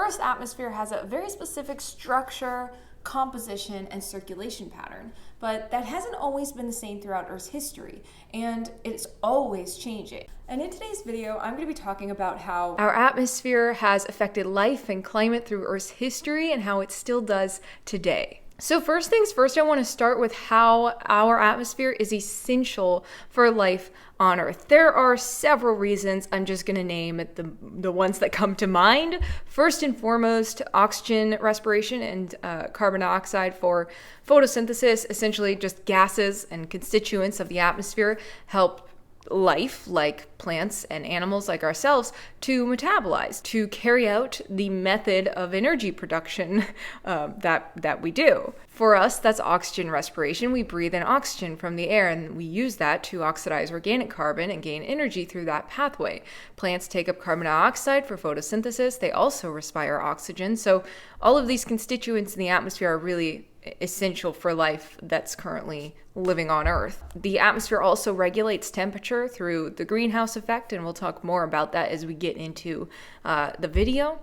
Earth's atmosphere has a very specific structure, composition, and circulation pattern, but that hasn't always been the same throughout Earth's history, and it's always changing. And in today's video, I'm going to be talking about how our atmosphere has affected life and climate through Earth's history and how it still does today. So first things first, I want to start with how our atmosphere is essential for life on Earth. There are several reasons. I'm just going to name the ones that come to mind. First and foremost, oxygen respiration and carbon dioxide for photosynthesis, essentially just gases and constituents of the atmosphere, help life, like plants and animals like ourselves, to metabolize, to carry out the method of energy production that we do. For us, that's oxygen respiration. We breathe in oxygen from the air, and we use that to oxidize organic carbon and gain energy through that pathway. Plants take up carbon dioxide for photosynthesis. They also respire oxygen. So all of these constituents in the atmosphere are really essential for life that's currently living on Earth. The atmosphere also regulates temperature through the greenhouse effect, and we'll talk more about that as we get into the video.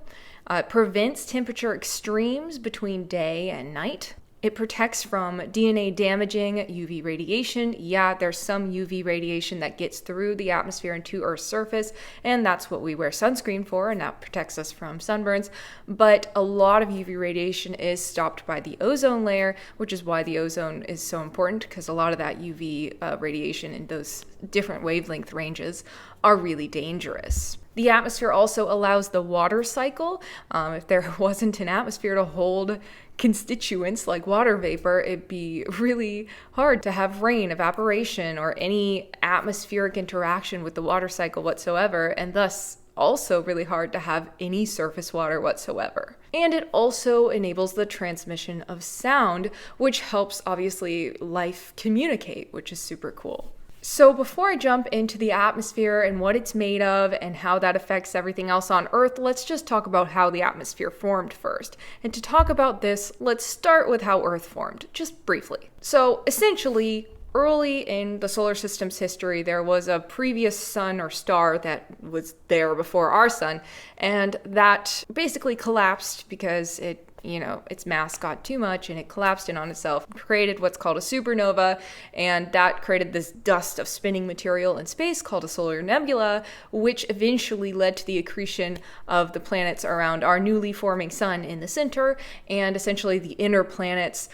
It prevents temperature extremes between day and night. It protects from DNA damaging UV radiation. Yeah, there's some UV radiation that gets through the atmosphere and to Earth's surface, and that's what we wear sunscreen for, and that protects us from sunburns. But a lot of UV radiation is stopped by the ozone layer, which is why the ozone is so important, because a lot of that UV radiation in those different wavelength ranges are really dangerous. The atmosphere also allows the water cycle. If there wasn't an atmosphere to hold constituents like water vapor, it'd be really hard to have rain, evaporation, or any atmospheric interaction with the water cycle whatsoever, and thus also really hard to have any surface water whatsoever. And it also enables the transmission of sound, which helps, obviously, life communicate, which is super cool. So before I jump into the atmosphere and what it's made of and how that affects everything else on Earth, let's just talk about how the atmosphere formed first. And to talk about this, let's start with how Earth formed, just briefly. So essentially, early in the solar system's history, there was a previous sun or star that was there before our sun, and that basically collapsed because its mass got too much and it collapsed in on itself, created what's called a supernova, and that created this dust of spinning material in space called a solar nebula, which eventually led to the accretion of the planets around our newly forming sun in the center, and essentially the inner planets,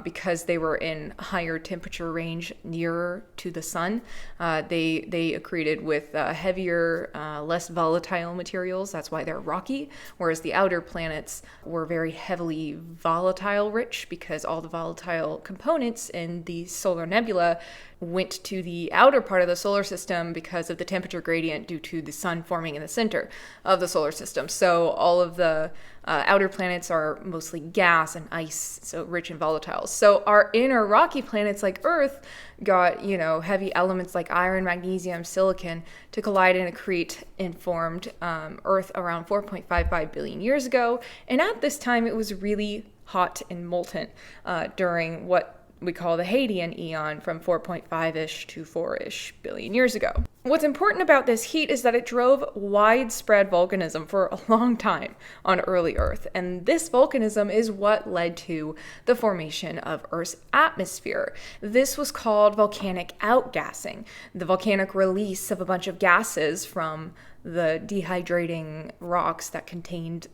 because they were in higher temperature range nearer to the sun, they accreted with heavier, less volatile materials. That's why they're rocky, whereas the outer planets were very heavily volatile rich, because all the volatile components in the solar nebula went to the outer part of the solar system because of the temperature gradient due to the sun forming in the center of the solar system. So all of the outer planets are mostly gas and ice, so rich in volatiles. So our inner rocky planets like Earth got, heavy elements like iron, magnesium, silicon to collide and accrete and formed Earth around 4.55 billion years ago. And at this time, it was really hot and molten during what we call the Hadean eon, from 4.5-ish to 4-ish billion years ago. What's important about this heat is that it drove widespread volcanism for a long time on early Earth, and this volcanism is what led to the formation of Earth's atmosphere. This was called volcanic outgassing, the volcanic release of a bunch of gases from the dehydrating rocks that contained,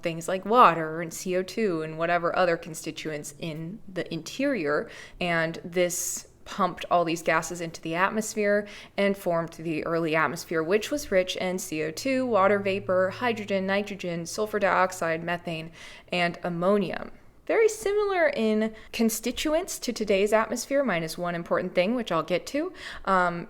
things like water and CO2 and whatever other constituents in the interior. And this pumped all these gases into the atmosphere and formed the early atmosphere, which was rich in CO2, water vapor, hydrogen, nitrogen, sulfur dioxide, methane, and ammonium. Very similar in constituents to today's atmosphere, minus one important thing, which I'll get to,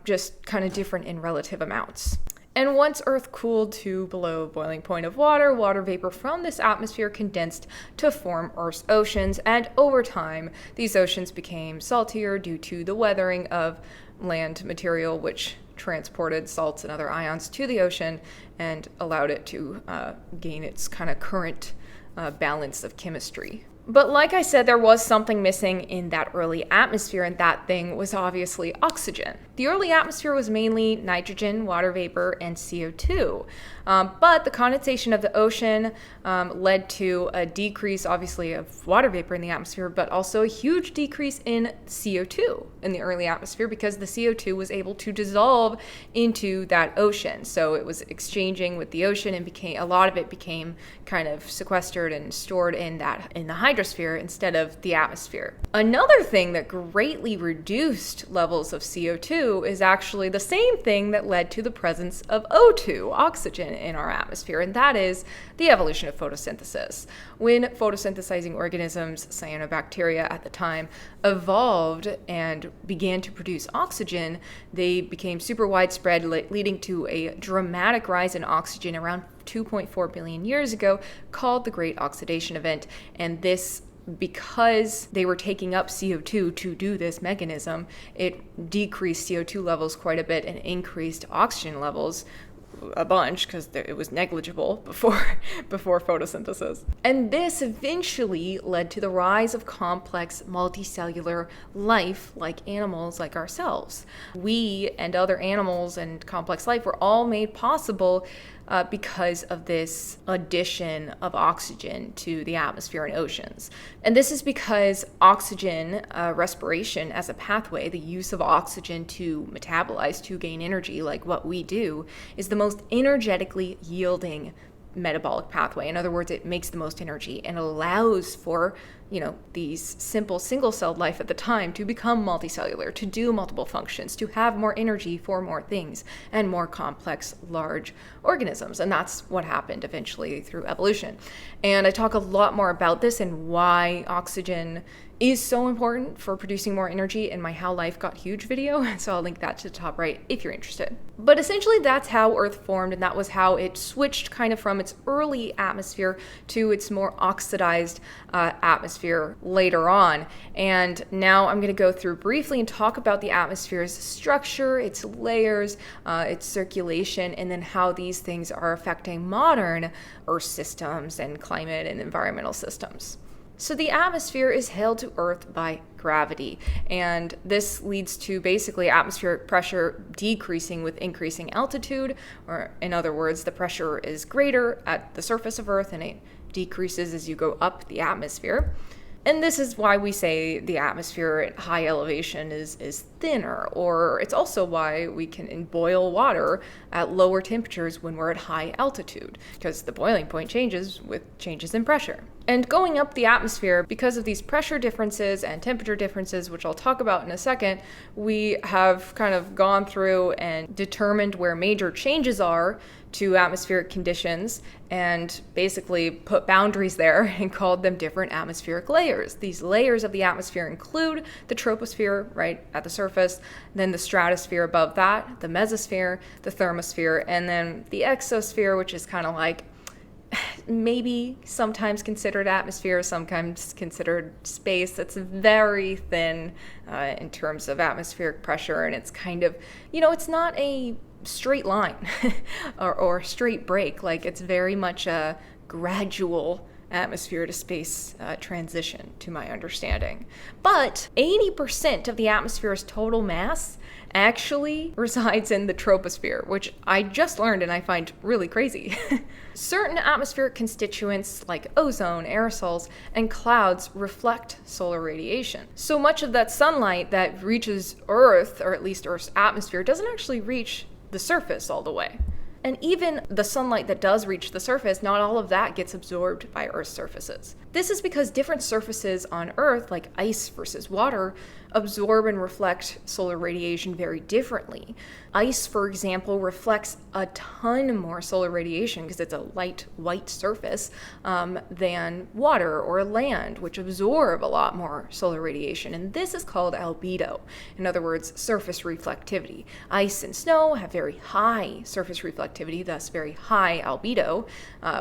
just kind of different in relative amounts. And once Earth cooled to below boiling point of water, water vapor from this atmosphere condensed to form Earth's oceans, and over time, these oceans became saltier due to the weathering of land material, which transported salts and other ions to the ocean and allowed it to gain its kind of current balance of chemistry. But like I said, there was something missing in that early atmosphere, and that thing was obviously oxygen. The early atmosphere was mainly nitrogen, water vapor, and CO2. But the condensation of the ocean led to a decrease, obviously, of water vapor in the atmosphere, but also a huge decrease in CO2 in the early atmosphere because the CO2 was able to dissolve into that ocean. So it was exchanging with the ocean, and a lot of it became kind of sequestered and stored in the hydrosphere instead of the atmosphere. Another thing that greatly reduced levels of CO2 is actually the same thing that led to the presence of O2, oxygen, in our atmosphere, and that is the evolution of photosynthesis. When photosynthesizing organisms, cyanobacteria at the time, evolved and began to produce oxygen, they became super widespread, leading to a dramatic rise in oxygen around 2.4 billion years ago, called the Great Oxidation Event. And this, because they were taking up CO2 to do this mechanism, it decreased CO2 levels quite a bit and increased oxygen levels a bunch because it was negligible before photosynthesis. And this eventually led to the rise of complex multicellular life like animals like ourselves. We and other animals and complex life were all made possible because of this addition of oxygen to the atmosphere and oceans. And this is because oxygen respiration as a pathway, the use of oxygen to metabolize, to gain energy, like what we do, is the most energetically yielding metabolic pathway. In other words, it makes the most energy and allows for, these simple single-celled life at the time to become multicellular, to do multiple functions, to have more energy for more things and more complex, large organisms. And that's what happened eventually through evolution. And I talk a lot more about this and why oxygen is so important for producing more energy in my How Life Got Huge video, so I'll link that to the top right if you're interested. But essentially that's how Earth formed, and that was how it switched kind of from its early atmosphere to its more oxidized atmosphere later on. And now I'm going to go through briefly and talk about the atmosphere's structure, its layers, its circulation, and then how these things are affecting modern Earth systems and climate and environmental systems. So the atmosphere is held to Earth by gravity, and this leads to basically atmospheric pressure decreasing with increasing altitude, or in other words, the pressure is greater at the surface of Earth and it decreases as you go up the atmosphere. And this is why we say the atmosphere at high elevation is thinner, or it's also why we can boil water at lower temperatures when we're at high altitude, because the boiling point changes with changes in pressure. And going up the atmosphere, because of these pressure differences and temperature differences, which I'll talk about in a second, we have kind of gone through and determined where major changes are to atmospheric conditions and basically put boundaries there and called them different atmospheric layers. These layers of the atmosphere include the troposphere right at the surface, then the stratosphere above that, the mesosphere, the thermosphere, and then the exosphere, which is kind of like maybe sometimes considered atmosphere, sometimes considered space. That's very thin in terms of atmospheric pressure, and it's kind of, it's not a straight line or straight break. Like, it's very much a gradual atmosphere to space transition, to my understanding. But 80% of the atmosphere's total mass actually resides in the troposphere, which I just learned and I find really crazy. Certain atmospheric constituents like ozone, aerosols, and clouds reflect solar radiation. So much of that sunlight that reaches Earth, or at least Earth's atmosphere, doesn't actually reach the surface all the way. And even the sunlight that does reach the surface, not all of that gets absorbed by Earth's surfaces. This is because different surfaces on Earth, like ice versus water, absorb and reflect solar radiation very differently. Ice, for example, reflects a ton more solar radiation because it's a light white surface than water or land, which absorb a lot more solar radiation. And this is called albedo. In other words, surface reflectivity. Ice and snow have very high surface reflectivity, thus very high albedo,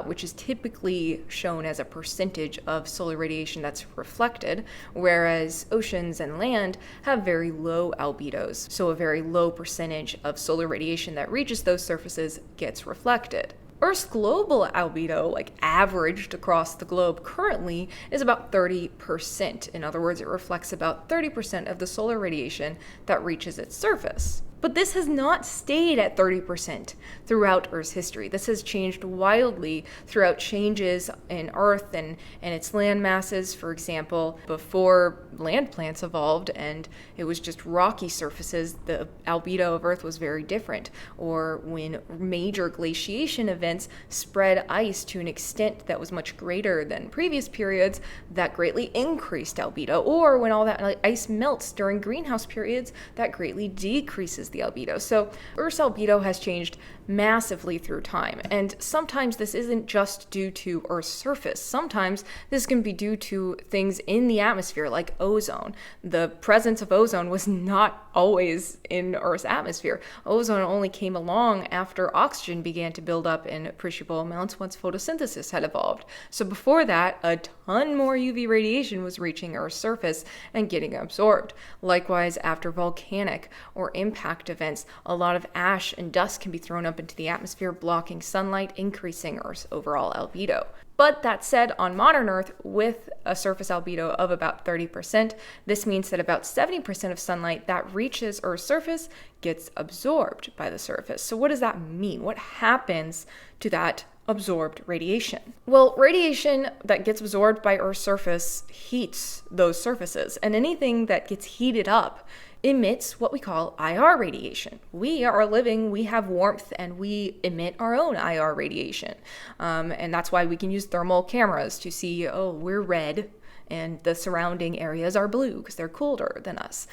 which is typically shown as a percentage of solar radiation that's reflected, whereas oceans and land have very low albedos, so a very low percentage of solar radiation that reaches those surfaces gets reflected. Earth's global albedo, like averaged across the globe currently, is about 30%. In other words, it reflects about 30% of the solar radiation that reaches its surface. But this has not stayed at 30% throughout Earth's history. This has changed wildly throughout changes in Earth and its land masses. For example, before land plants evolved and it was just rocky surfaces, the albedo of Earth was very different. Or when major glaciation events spread ice to an extent that was much greater than previous periods, that greatly increased albedo. Or when all that ice melts during greenhouse periods, that greatly decreases the albedo. So Earth's albedo has changed massively through time. And sometimes this isn't just due to Earth's surface. Sometimes this can be due to things in the atmosphere, like ozone. The presence of ozone was not always in Earth's atmosphere. Ozone only came along after oxygen began to build up in appreciable amounts once photosynthesis had evolved. So before that, a ton more UV radiation was reaching Earth's surface and getting absorbed. Likewise, after volcanic or impact events, a lot of ash and dust can be thrown up into the atmosphere, blocking sunlight, increasing Earth's overall albedo. But that said, on modern Earth, with a surface albedo of about 30%, this means that about 70% of sunlight that reaches Earth's surface gets absorbed by the surface. So what does that mean? What happens to that absorbed radiation? Well, radiation that gets absorbed by Earth's surface heats those surfaces, and anything that gets heated up emits what we call IR radiation. We are living, we have warmth, and we emit our own IR radiation. And that's why we can use thermal cameras to see, oh, we're red, and the surrounding areas are blue because they're colder than us.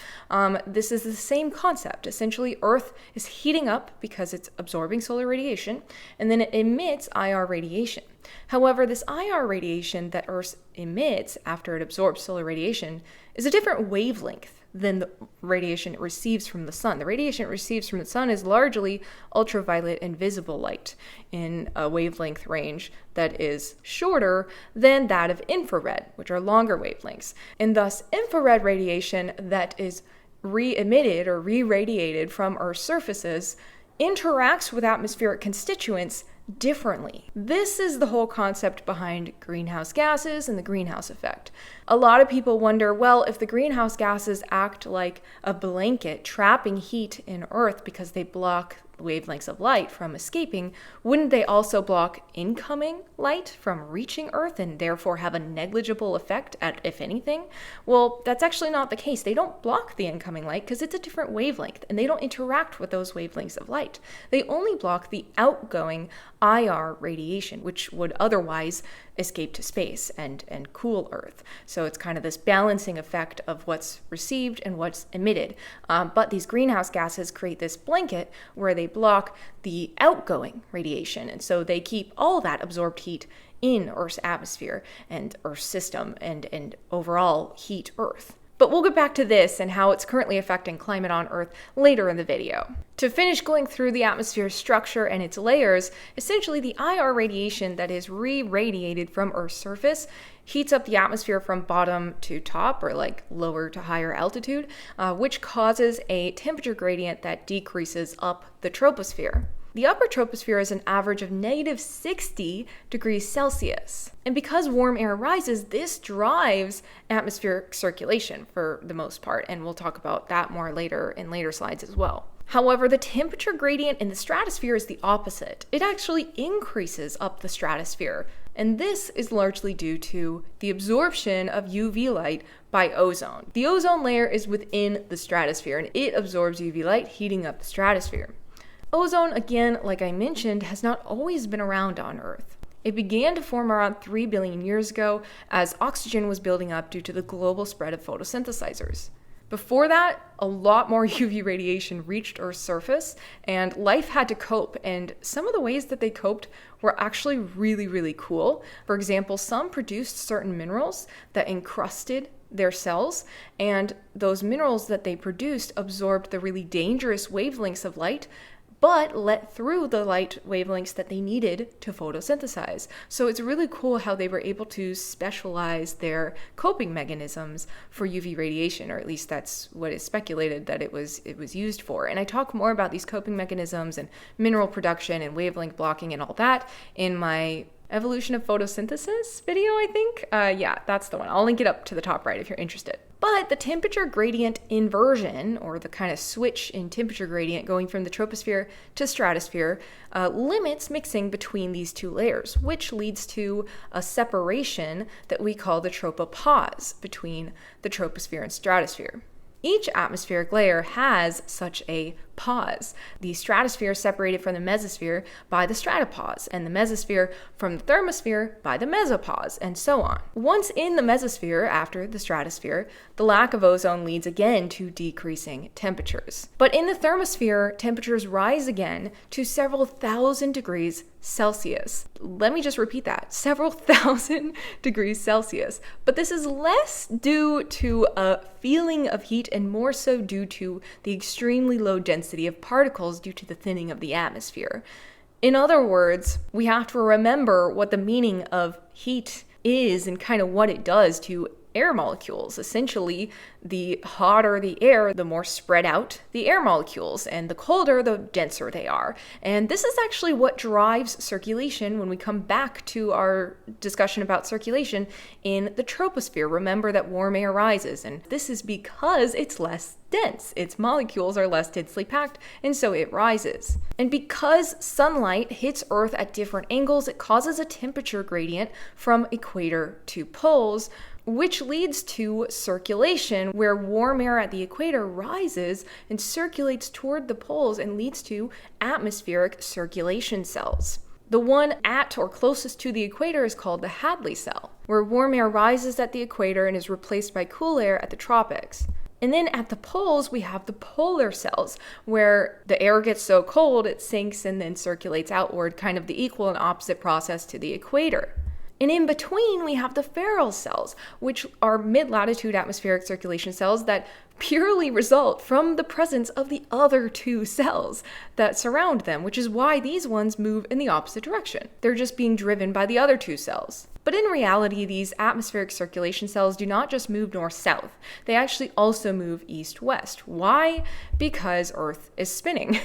This is the same concept. Essentially, Earth is heating up because it's absorbing solar radiation, and then it emits IR radiation. However, this IR radiation that Earth emits after it absorbs solar radiation is a different wavelength than the radiation it receives from the sun. The radiation it receives from the sun is largely ultraviolet and visible light in a wavelength range that is shorter than that of infrared, which are longer wavelengths. And thus, infrared radiation that is re-emitted or re-radiated from Earth's surfaces interacts with atmospheric constituents differently. This is the whole concept behind greenhouse gases and the greenhouse effect. A lot of people wonder, well, if the greenhouse gases act like a blanket trapping heat in Earth because they block wavelengths of light from escaping, wouldn't they also block incoming light from reaching Earth and therefore have a negligible effect at, if anything? Well, that's actually not the case. They don't block the incoming light because it's a different wavelength and they don't interact with those wavelengths of light. They only block the outgoing IR radiation, which would otherwise escape to space and cool Earth. So it's kind of this balancing effect of what's received and what's emitted. But these greenhouse gases create this blanket where they block the outgoing radiation. And so they keep all that absorbed heat in Earth's atmosphere and Earth's system and overall heat Earth. But we'll get back to this and how it's currently affecting climate on Earth later in the video. To finish going through the atmosphere's structure and its layers, essentially the IR radiation that is re-radiated from Earth's surface heats up the atmosphere from bottom to top, or like lower to higher altitude, which causes a temperature gradient that decreases up the troposphere. The upper troposphere is an average of negative 60 degrees Celsius. And because warm air rises, this drives atmospheric circulation for the most part, and we'll talk about that more later in later slides as well. However, the temperature gradient in the stratosphere is the opposite. It actually increases up the stratosphere, and this is largely due to the absorption of UV light by ozone. The ozone layer is within the stratosphere, and it absorbs UV light, heating up the stratosphere. Ozone, again, like I mentioned, has not always been around on Earth. It began to form around 3 billion years ago as oxygen was building up due to the global spread of photosynthesizers. Before that, a lot more UV radiation reached Earth's surface, and life had to cope, and some of the ways that they coped were actually really, really cool. For example, some produced certain minerals that encrusted their cells, and those minerals that they produced absorbed the really dangerous wavelengths of light, but let through the light wavelengths that they needed to photosynthesize. So it's really cool how they were able to specialize their coping mechanisms for UV radiation, or at least that's what is speculated that it was used for. And I talk more about these coping mechanisms and mineral production and wavelength blocking and all that in my evolution of photosynthesis video, I think. Yeah, that's the one. I'll link it up to the top right if you're interested. But the temperature gradient inversion, or the kind of switch in temperature gradient going from the troposphere to stratosphere, limits mixing between these two layers, which leads to a separation that we call the tropopause between the troposphere and stratosphere. Each atmospheric layer has such a pause. The stratosphere is separated from the mesosphere by the stratopause, and the mesosphere from the thermosphere by the mesopause, and so on. Once in the mesosphere, after the stratosphere, the lack of ozone leads again to decreasing temperatures. But in the thermosphere, temperatures rise again to several thousand degrees Celsius. Let me just repeat that, several thousand degrees Celsius. But this is less due to a feeling of heat and more so due to the extremely low density of particles due to the thinning of the atmosphere. In other words, we have to remember what the meaning of heat is and kind of what it does to air molecules. Essentially, the hotter the air, the more spread out the air molecules, and the colder, the denser they are. And this is actually what drives circulation when we come back to our discussion about circulation in the troposphere. Remember that warm air rises, and this is because it's less dense. Its molecules are less densely packed, and so it rises. And because sunlight hits Earth at different angles, it causes a temperature gradient from equator to poles, which leads to circulation, where warm air at the equator rises and circulates toward the poles and leads to atmospheric circulation cells. The one at or closest to the equator is called the Hadley cell, where warm air rises at the equator and is replaced by cool air at the tropics. And then at the poles, we have the polar cells, where the air gets so cold it sinks and then circulates outward, kind of the equal and opposite process to the equator. And in between, we have the Ferrel cells, which are mid-latitude atmospheric circulation cells that purely result from the presence of the other two cells that surround them, which is why these ones move in the opposite direction. They're just being driven by the other two cells. But in reality, these atmospheric circulation cells do not just move north-south. They actually also move east-west. Why? Because Earth is spinning.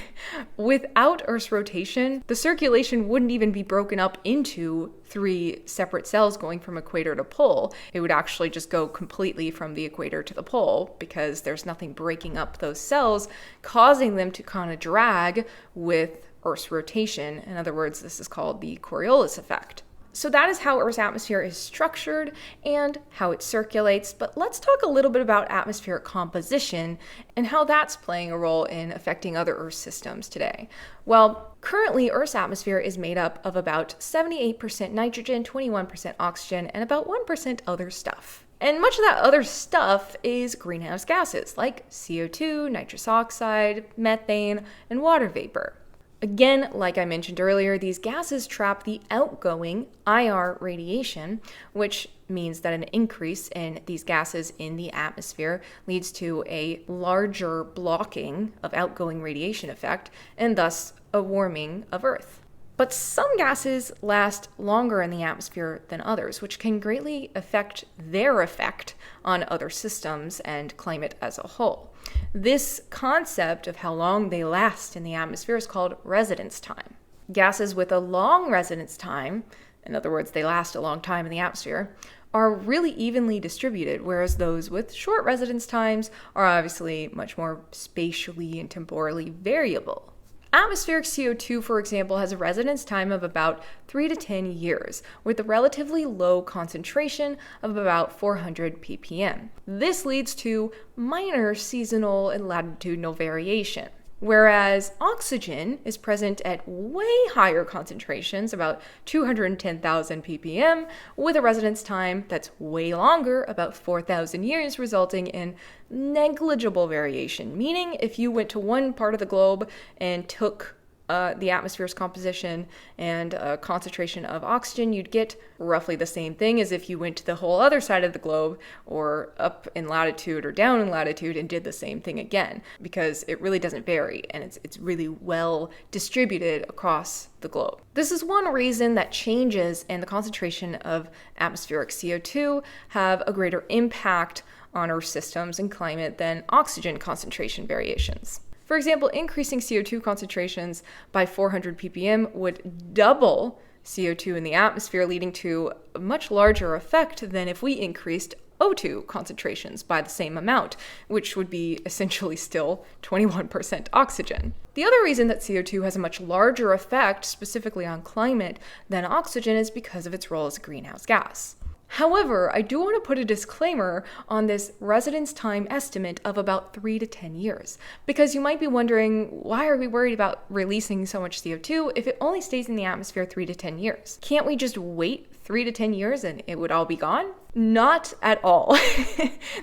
Without Earth's rotation, the circulation wouldn't even be broken up into 3 separate cells going from equator to pole. It would actually just go completely from the equator to the pole because there's nothing breaking up those cells, causing them to kind of drag with Earth's rotation. In other words, this is called the Coriolis effect. So that is how Earth's atmosphere is structured and how it circulates. But let's talk a little bit about atmospheric composition and how that's playing a role in affecting other Earth systems today. Well, currently Earth's atmosphere is made up of about 78% nitrogen, 21% oxygen, and about 1% other stuff. And much of that other stuff is greenhouse gases like CO2, nitrous oxide, methane, and water vapor. Again, like I mentioned earlier, these gases trap the outgoing IR radiation, which means that an increase in these gases in the atmosphere leads to a larger blocking of outgoing radiation effect, and thus a warming of Earth. But some gases last longer in the atmosphere than others, which can greatly affect their effect on other systems and climate as a whole. This concept of how long they last in the atmosphere is called residence time. Gases with a long residence time, in other words, they last a long time in the atmosphere, are really evenly distributed, whereas those with short residence times are obviously much more spatially and temporally variable. Atmospheric CO2, for example, has a residence time of about 3 to 10 years, with a relatively low concentration of about 400 ppm. This leads to minor seasonal and latitudinal variation. Whereas oxygen is present at way higher concentrations, about 210,000 ppm, with a residence time that's way longer, about 4,000 years, resulting in negligible variation. Meaning, if you went to one part of the globe and took the atmosphere's composition and concentration of oxygen, you'd get roughly the same thing as if you went to the whole other side of the globe or up in latitude or down in latitude and did the same thing again, because it really doesn't vary and it's really well distributed across the globe. This is one reason that changes in the concentration of atmospheric CO2 have a greater impact on Earth systems and climate than oxygen concentration variations. For example, increasing CO2 concentrations by 400 ppm would double CO2 in the atmosphere, leading to a much larger effect than if we increased O2 concentrations by the same amount, which would be essentially still 21% oxygen. The other reason that CO2 has a much larger effect, specifically on climate, than oxygen is because of its role as a greenhouse gas. However, I do want to put a disclaimer on this residence time estimate of about 3 to 10 years, because you might be wondering, why are we worried about releasing so much CO2 if it only stays in the atmosphere 3 to 10 years? Can't we just wait 3 to 10 years and it would all be gone? Not at all.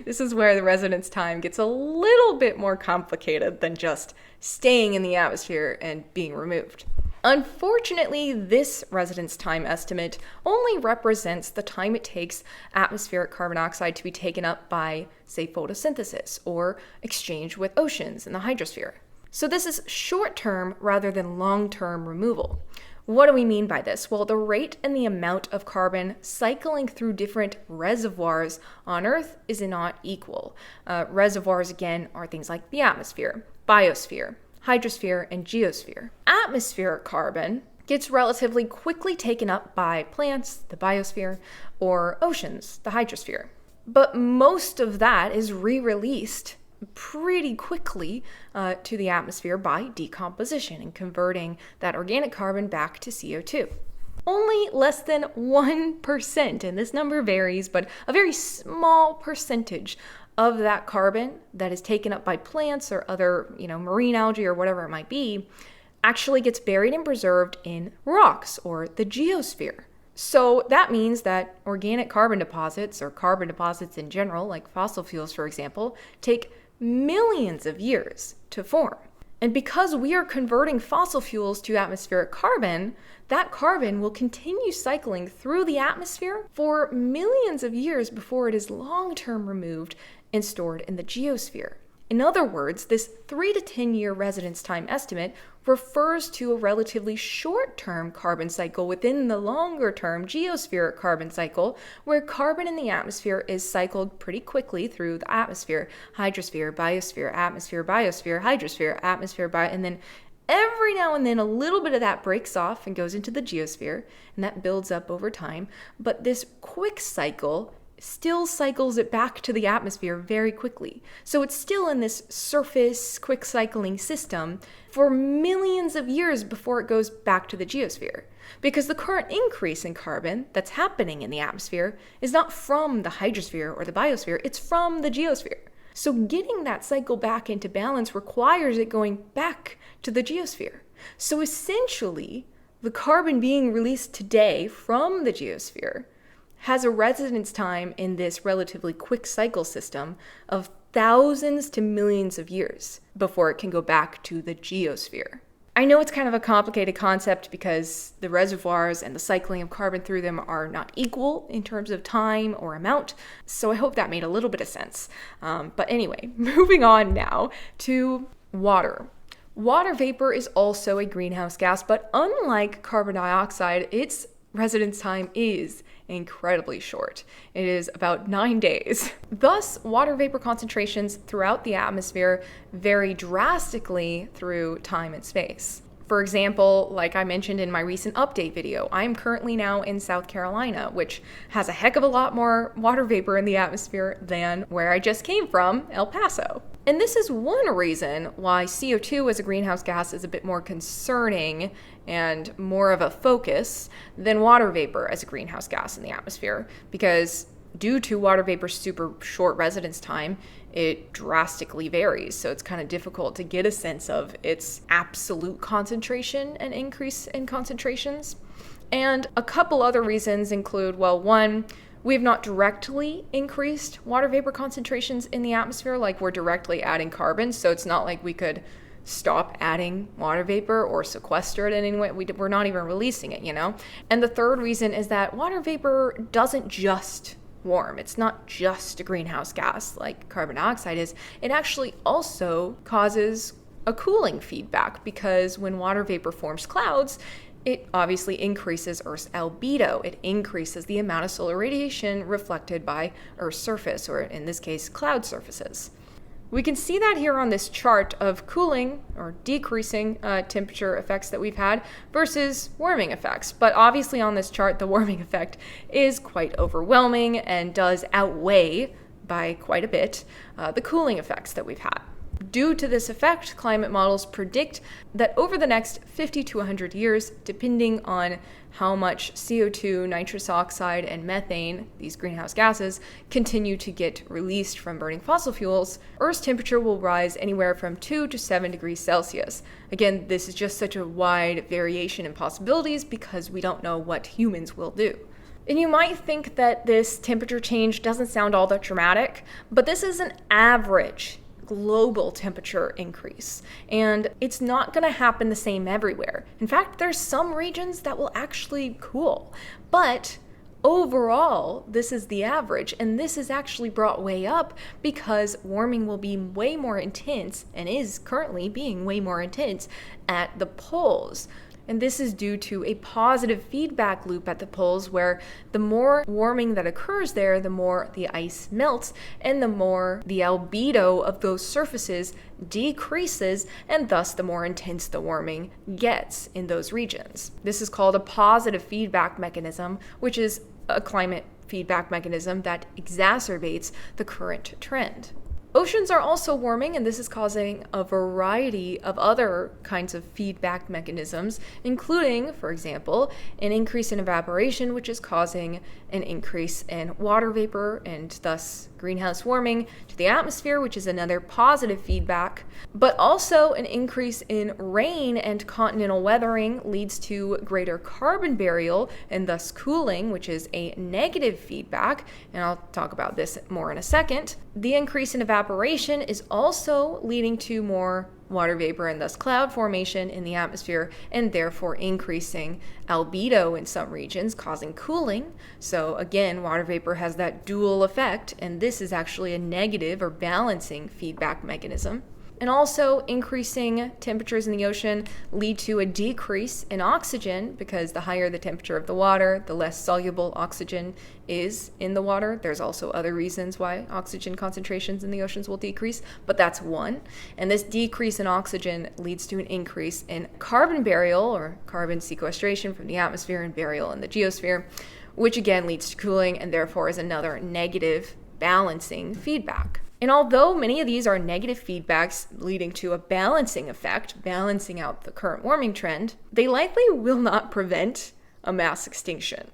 This is where the residence time gets a little bit more complicated than just staying in the atmosphere and being removed. Unfortunately, this residence time estimate only represents the time it takes atmospheric carbon dioxide to be taken up by, say, photosynthesis or exchange with oceans in the hydrosphere. So this is short-term rather than long-term removal. What do we mean by this? Well, the rate and the amount of carbon cycling through different reservoirs on Earth is not equal. Reservoirs, again, are things like the atmosphere, biosphere, hydrosphere, and geosphere. Atmospheric carbon gets relatively quickly taken up by plants, the biosphere, or oceans, the hydrosphere. But most of that is re-released pretty quickly to the atmosphere by decomposition and converting that organic carbon back to CO2. Only less than 1%, and this number varies, but a very small percentage of that carbon that is taken up by plants or other, marine algae or whatever it might be, actually gets buried and preserved in rocks or the geosphere. So that means that organic carbon deposits or carbon deposits in general, like fossil fuels, for example, take millions of years to form. And because we are converting fossil fuels to atmospheric carbon, that carbon will continue cycling through the atmosphere for millions of years before it is long-term removed and stored in the geosphere. In other words, this 3 to 10 year residence time estimate refers to a relatively short-term carbon cycle within the longer-term geospheric carbon cycle, where carbon in the atmosphere is cycled pretty quickly through the atmosphere, hydrosphere, biosphere, hydrosphere, atmosphere, and then every now and then a little bit of that breaks off and goes into the geosphere, and that builds up over time. But this quick cycle still cycles it back to the atmosphere very quickly. So it's still in this surface, quick cycling system for millions of years before it goes back to the geosphere. Because the current increase in carbon that's happening in the atmosphere is not from the hydrosphere or the biosphere, it's from the geosphere. So getting that cycle back into balance requires it going back to the geosphere. So essentially, the carbon being released today from the geosphere has a residence time in this relatively quick cycle system of thousands to millions of years before it can go back to the geosphere. I know it's kind of a complicated concept because the reservoirs and the cycling of carbon through them are not equal in terms of time or amount, so I hope that made a little bit of sense. But anyway, moving on now to water. Water vapor is also a greenhouse gas, but unlike carbon dioxide, its residence time is incredibly short. It is about 9 days. Thus, water vapor concentrations throughout the atmosphere vary drastically through time and space. For example, like I mentioned in my recent update video, I'm currently now in South Carolina, which has a heck of a lot more water vapor in the atmosphere than where I just came from, El Paso. And this is one reason why CO2 as a greenhouse gas is a bit more concerning and more of a focus than water vapor as a greenhouse gas in the atmosphere, because due to water vapor's super short residence time, it drastically varies. So it's kind of difficult to get a sense of its absolute concentration and increase in concentrations. And a couple other reasons include, well, one, we have not directly increased water vapor concentrations in the atmosphere like we're directly adding carbon. So it's not like we could stop adding water vapor or sequester it in any way. We're not even releasing it, And the third reason is that water vapor doesn't just warm. It's not just a greenhouse gas like carbon dioxide is. It actually also causes a cooling feedback, because when water vapor forms clouds, it obviously increases Earth's albedo. It increases the amount of solar radiation reflected by Earth's surface, or in this case, cloud surfaces. We can see that here on this chart of cooling or decreasing temperature effects that we've had versus warming effects. But obviously on this chart, the warming effect is quite overwhelming and does outweigh by quite a bit the cooling effects that we've had. Due to this effect, climate models predict that over the next 50 to 100 years, depending on how much CO2, nitrous oxide, and methane, these greenhouse gases, continue to get released from burning fossil fuels, Earth's temperature will rise anywhere from 2 to 7 degrees Celsius. Again, this is just such a wide variation in possibilities because we don't know what humans will do. And you might think that this temperature change doesn't sound all that dramatic, but this is an average global temperature increase, and it's not going to happen the same everywhere. In fact, there's some regions that will actually cool, but overall, this is the average, and this is actually brought way up because warming will be way more intense, and is currently being way more intense at the poles. And this is due to a positive feedback loop at the poles, where the more warming that occurs there, the more the ice melts, and the more the albedo of those surfaces decreases, and thus the more intense the warming gets in those regions. This is called a positive feedback mechanism, which is a climate feedback mechanism that exacerbates the current trend. Oceans are also warming, and this is causing a variety of other kinds of feedback mechanisms, including, for example, an increase in evaporation, which is causing an increase in water vapor and thus greenhouse warming to the atmosphere, which is another positive feedback. But also an increase in rain and continental weathering leads to greater carbon burial and thus cooling, which is a negative feedback, and I'll talk about this more in a second. The increase in evaporation is also leading to more water vapor and thus cloud formation in the atmosphere, and therefore increasing albedo in some regions, causing cooling. So again, water vapor has that dual effect, and this is actually a negative or balancing feedback mechanism. And also, increasing temperatures in the ocean lead to a decrease in oxygen, because the higher the temperature of the water, the less soluble oxygen is in the water. There's also other reasons why oxygen concentrations in the oceans will decrease, but that's one. And this decrease in oxygen leads to an increase in carbon burial, or carbon sequestration from the atmosphere, and burial in the geosphere, which again leads to cooling and therefore is another negative balancing feedback. And although many of these are negative feedbacks leading to a balancing effect, balancing out the current warming trend, they likely will not prevent a mass extinction.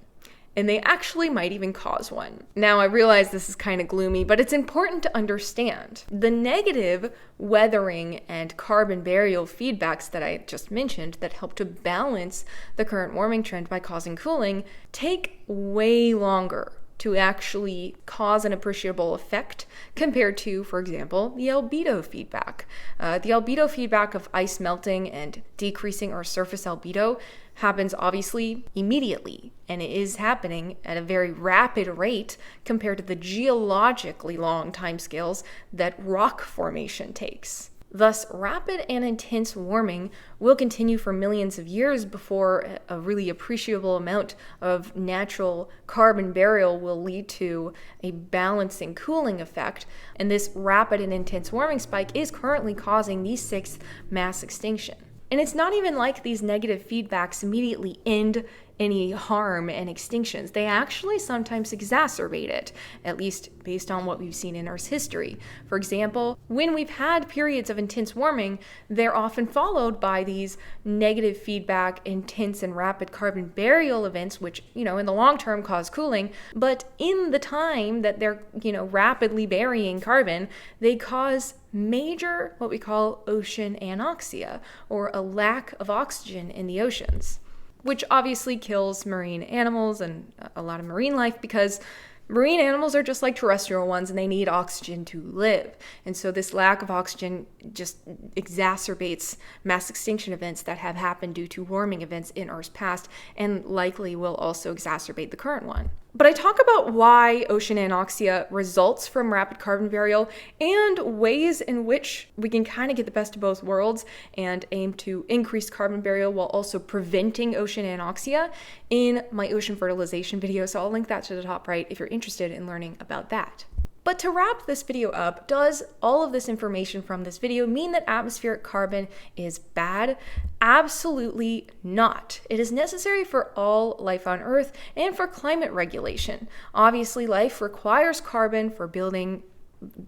And they actually might even cause one. Now, I realize this is kind of gloomy, but it's important to understand. The negative weathering and carbon burial feedbacks that I just mentioned that help to balance the current warming trend by causing cooling take way longer to actually cause an appreciable effect compared to, for example, the albedo feedback. The albedo feedback of ice melting and decreasing our surface albedo happens obviously immediately, and it is happening at a very rapid rate compared to the geologically long timescales that rock formation takes. Thus, rapid and intense warming will continue for millions of years before a really appreciable amount of natural carbon burial will lead to a balancing cooling effect. And this rapid and intense warming spike is currently causing the sixth mass extinction. And it's not even like these negative feedbacks immediately end any harm and extinctions. They actually sometimes exacerbate it, at least based on what we've seen in Earth's history. For example, when we've had periods of intense warming, they're often followed by these negative feedback, intense and rapid carbon burial events, which, in the long term cause cooling. But in the time that they're, rapidly burying carbon, they cause major, what we call ocean anoxia, or a lack of oxygen in the oceans, which obviously kills marine animals and a lot of marine life, because Marine animals are just like terrestrial ones, and they need oxygen to live. And so this lack of oxygen just exacerbates mass extinction events that have happened due to warming events in Earth's past, and likely will also exacerbate the current one. But I talk about why ocean anoxia results from rapid carbon burial and ways in which we can kind of get the best of both worlds and aim to increase carbon burial while also preventing ocean anoxia in my ocean fertilization video. So I'll link that to the top right if you're interested in learning about that. But to wrap this video up, does all of this information from this video mean that atmospheric carbon is bad? Absolutely not. It is necessary for all life on Earth and for climate regulation. Obviously, life requires carbon for building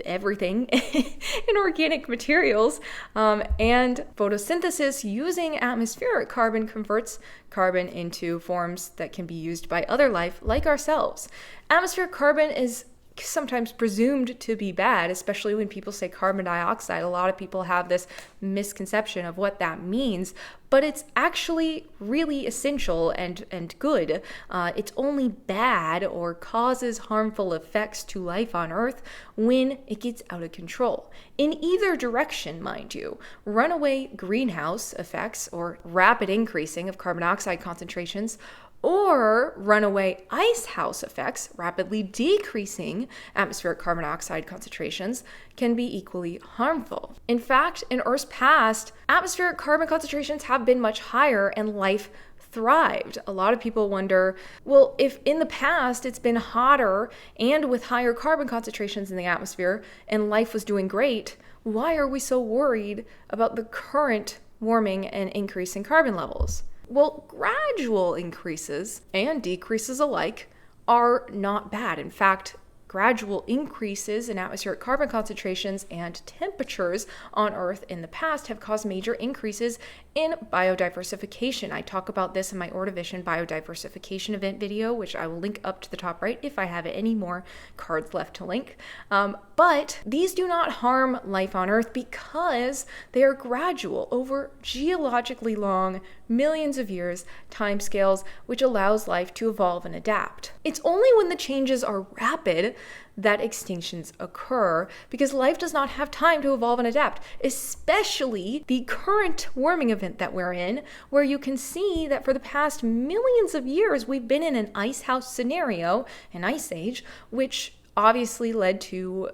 everything in organic materials, and photosynthesis using atmospheric carbon converts carbon into forms that can be used by other life like ourselves. Atmospheric carbon is sometimes presumed to be bad, especially when people say carbon dioxide. A lot of people have this misconception of what that means, but it's actually really essential and good. It's only bad or causes harmful effects to life on Earth when it gets out of control. In either direction, mind you. Runaway greenhouse effects or rapid increasing of carbon dioxide concentrations, or runaway icehouse effects, rapidly decreasing atmospheric carbon dioxide concentrations, can be equally harmful. In fact, in Earth's past, atmospheric carbon concentrations have been much higher and life thrived. A lot of people wonder, well, if in the past it's been hotter and with higher carbon concentrations in the atmosphere and life was doing great, why are we so worried about the current warming and increase in carbon levels? Well, gradual increases and decreases alike are not bad. In fact, gradual increases in atmospheric carbon concentrations and temperatures on Earth in the past have caused major increases in biodiversification. I talk about this in my Ordovician biodiversification event video, which I will link up to the top right if I have any more cards left to link. But these do not harm life on Earth because they are gradual over geologically long, millions of years timescales, which allows life to evolve and adapt. It's only when the changes are rapid that extinctions occur because life does not have time to evolve and adapt, especially the current warming event that we're in, where you can see that for the past millions of years, we've been in an icehouse scenario, an ice age, which obviously led to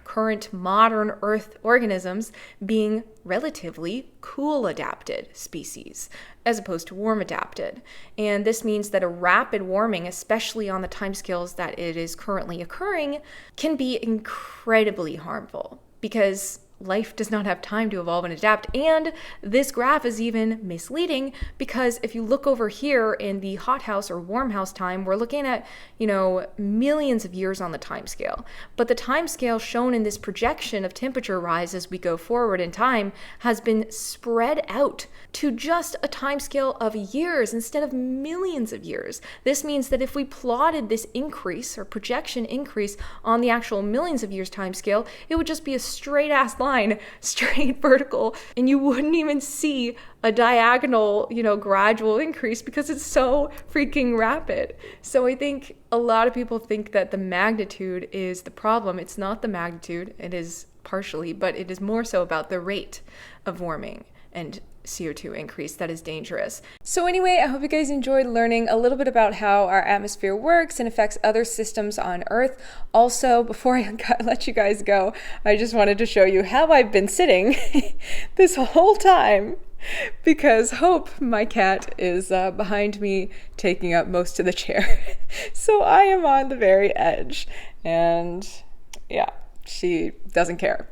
current modern Earth organisms being relatively cool adapted species as opposed to warm adapted. And this means that a rapid warming, especially on the timescales that it is currently occurring, can be incredibly harmful because life does not have time to evolve and adapt. And this graph is even misleading because if you look over here in the hothouse or warmhouse time, we're looking at, millions of years on the time scale. But the time scale shown in this projection of temperature rise as we go forward in time has been spread out to just a time scale of years instead of millions of years. This means that if we plotted this increase or projection increase on the actual millions of years time scale, it would just be a straight ass line, straight vertical, and you wouldn't even see a diagonal, gradual increase because it's so freaking rapid. So I think a lot of people think that the magnitude is the problem. It's not the magnitude, it is partially, but it is more so about the rate of warming and CO2 increase that is dangerous. So anyway, I hope you guys enjoyed learning a little bit about how our atmosphere works and affects other systems on Earth. Also, before I let you guys go, I just wanted to show you how I've been sitting this whole time because Hope, my cat, is behind me taking up most of the chair. So I am on the very edge and yeah, she doesn't care.